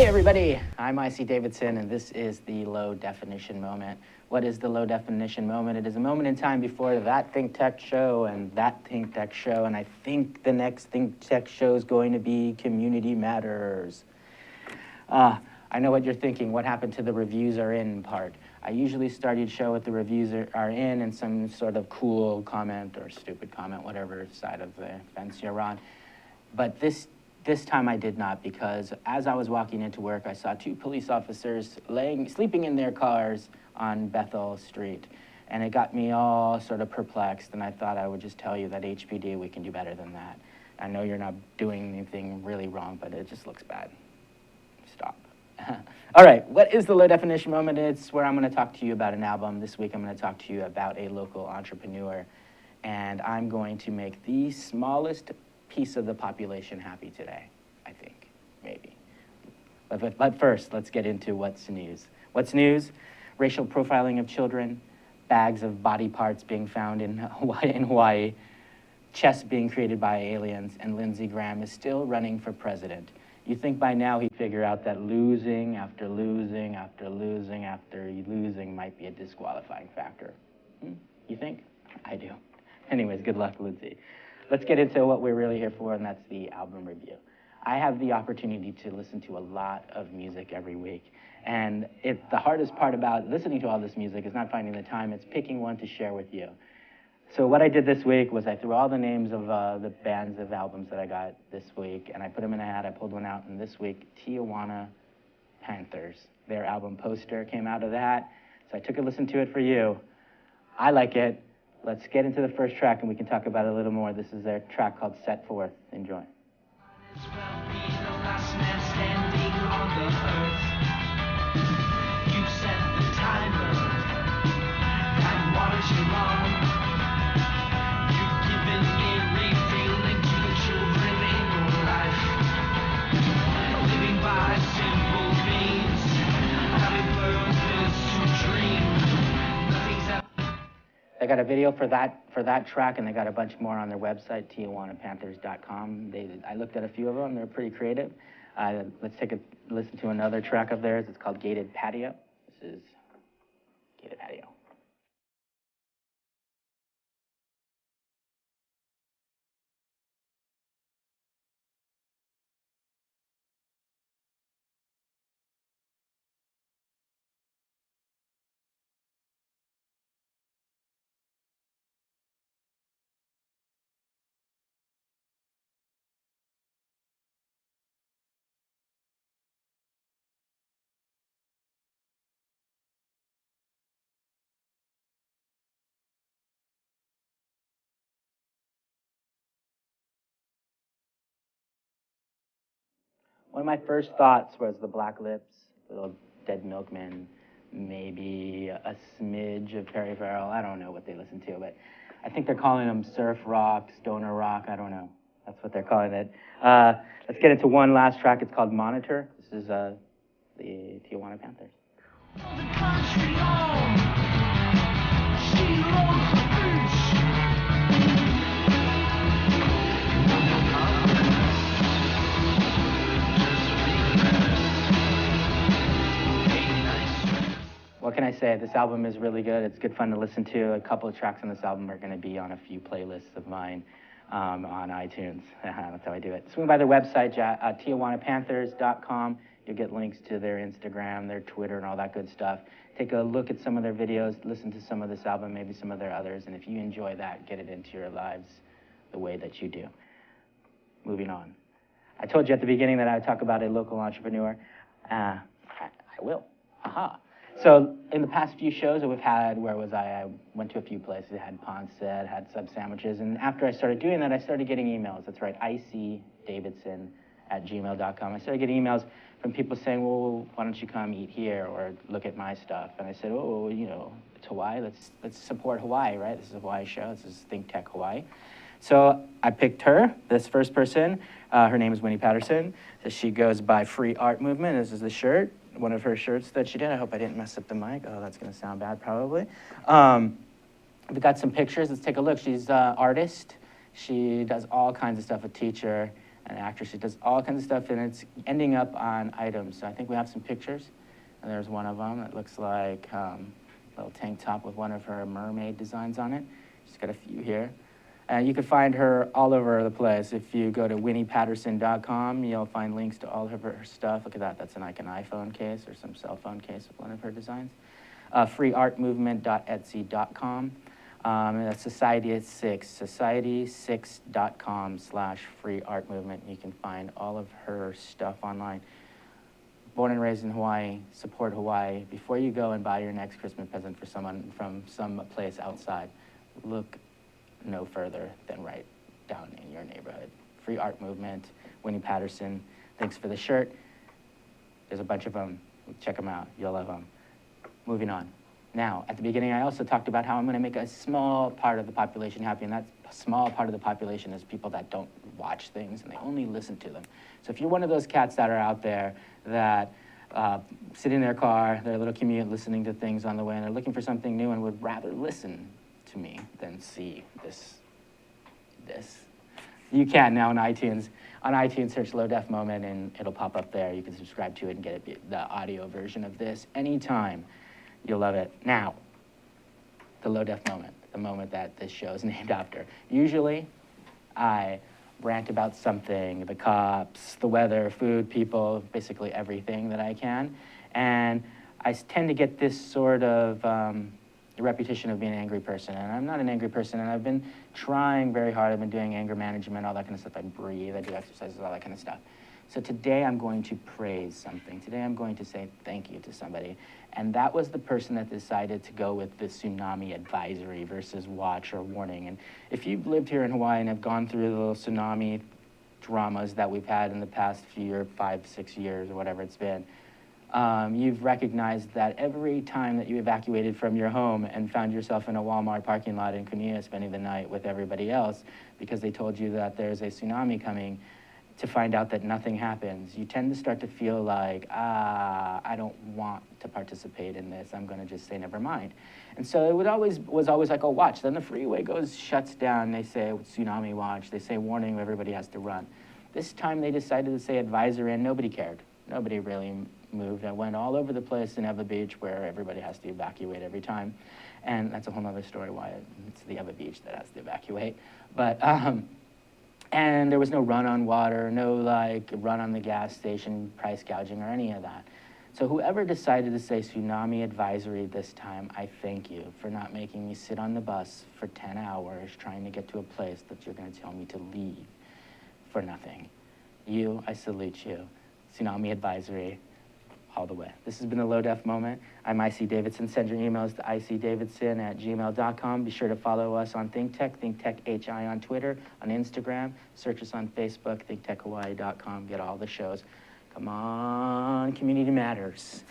Hey everybody, I'm IC Davidson, and this is the low definition moment. What is the low definition moment? It is a moment in time before that ThinkTech show and that ThinkTech show, and I think the next ThinkTech show is going to be Community Matters. I know what you're thinking. What happened to the reviews are in part? I usually start each show with the reviews are in and some sort of cool comment or stupid comment, whatever side of the fence you're on. But this time I did not, because as I was walking into work, I saw two police officers sleeping in their cars on Bethel Street. And it got me all sort of perplexed, and I thought I would just tell you that HPD, we can do better than that. I know you're not doing anything really wrong, but it just looks bad. Stop. All right, what is the low definition moment? It's where I'm going to talk to you about an album. This week I'm going to talk to you about a local entrepreneur, and I'm going to make the smallest piece of the population happy today, I think, maybe. But first, let's get into what's news. What's news? Racial profiling of children, bags of body parts being found in Hawaii, chests being created by aliens, and Lindsey Graham is still running for president. You think by now he'd figure out that losing after losing after losing after losing might be a disqualifying factor. You think? I do. Anyways, good luck, Lindsey. Let's get into what we're really here for, and that's the album review. I have the opportunity to listen to a lot of music every week, and the hardest part about listening to all this music is not finding the time, it's picking one to share with you. So what I did this week was I threw all the names of the bands of albums that I got this week, and I put them in a hat. I pulled one out, and this week, Tijuana Panthers. Their album Poster came out of that, so I took a listen to it for you. I like it. Let's get into the first track, and we can talk about it a little more. This is their track called Set Forth. Enjoy. They got a video for that track, and they got a bunch more on their website, TijuanaPanthers.com. I looked at a few of them. They're pretty creative. Let's take a listen to another track of theirs. It's called Gated Patio. This is Gated Patio. One of my first thoughts was the Black Lips, Little Dead Milkmen, maybe a smidge of Perry Farrell. I don't know what they listen to, but I think they're calling them surf rock, stoner rock. I don't know. That's what they're calling it. Let's get into one last track. It's called Monitor. This is the Tijuana Panthers. What can I say? This album is really good. It's good fun to listen to. A couple of tracks on this album are going to be on a few playlists of mine on iTunes. That's how I do it. Swing by their website, TijuanaPanthers.com. You'll get links to their Instagram, their Twitter, and all that good stuff. Take a look at some of their videos, listen to some of this album, maybe some of their others, and if you enjoy that, get it into your lives the way that you do. Moving on. I told you at the beginning that I would talk about a local entrepreneur. I will. Aha. So in the past few shows that we've had, where was I went to a few places. I had Ponset, had sub sandwiches, and after I started doing that, I started getting emails. That's right, icdavidson@gmail.com. I started getting emails from people saying, well, why don't you come eat here or look at my stuff? And I said, oh, you know, it's Hawaii. Let's support Hawaii, right? This is a Hawaii show. This is ThinkTech Hawaii. So I picked her, this first person. Her name is Winnie Patterson. So she goes by Free Art Movement. This is the shirt. One of her shirts that she did. I hope I didn't mess up the mic. Oh, that's going to sound bad, probably. We got some pictures. Let's take a look. She's an artist. She does all kinds of stuff, a teacher, an actress who does all kinds of stuff, and it's ending up on items. So I think we have some pictures, and there's one of them. It looks like a little tank top with one of her mermaid designs on it. She's got a few here. You can find her all over the place. If you go to winniepatterson.com, you'll find links to all of her stuff. Look at that. That's like an iPhone case or some cell phone case with one of her designs. Freeartmovement.etsy.com. And that's society6.com/freeartmovement. You can find all of her stuff online. Born and raised in Hawaii, support Hawaii. Before you go and buy your next Christmas present for someone from some place outside, look no further than right down in your neighborhood. Free Art Movement, Winnie Patterson. Thanks for the shirt. There's a bunch of them. Check them out. You'll love them. Moving on. Now, at the beginning, I also talked about how I'm going to make a small part of the population happy, and that small part of the population is people that don't watch things and they only listen to them. So if you're one of those cats that are out there that sit in their car, their little commute, listening to things on the way, and they're looking for something new and would rather listen to me than see this. You can now on iTunes. On iTunes, search Low Def Moment, and it'll pop up there. You can subscribe to it and get the audio version of this anytime. You'll love it. Now, the Low Def Moment, the moment that this show is named after. Usually, I rant about something, the cops, the weather, food, people, basically everything that I can. And I tend to get this sort of reputation of being an angry person. And I'm not an angry person, and I've been trying very hard. I've been doing anger management, all that kind of stuff. I breathe, I do exercises, all that kind of stuff. So today I'm going to praise something. Today I'm going to say thank you to somebody. And that was the person that decided to go with the tsunami advisory versus watch or warning. And if you've lived here in Hawaii and have gone through the little tsunami dramas that we've had in the past few years, 5, 6 years, or whatever it's been, you've recognized that every time that you evacuated from your home and found yourself in a Walmart parking lot in Kunia spending the night with everybody else because they told you that there's a tsunami coming, to find out that nothing happens, you tend to start to feel like, I don't want to participate in this. I'm going to just say never mind. And so it was always like, oh, watch. Then the freeway shuts down. They say tsunami watch. They say warning, everybody has to run. This time they decided to say advisory, and nobody cared. Nobody really moved. I went all over the place in Eva Beach where everybody has to evacuate every time. And that's a whole other story why it's the Eva Beach that has to evacuate. But and there was no run on water, no run on the gas station, price gouging, or any of that. So whoever decided to say tsunami advisory this time, I thank you for not making me sit on the bus for 10 hours trying to get to a place that you're going to tell me to leave for nothing. You, I salute you. Tsunami advisory, all the way. This has been the Low Def Moment. I'm IC Davidson. Send your emails to icdavidson@gmail.com. Be sure to follow us on ThinkTech, ThinkTech HI on Twitter, on Instagram. Search us on Facebook, thinktechhawaii.com. Get all the shows. Come on, community matters.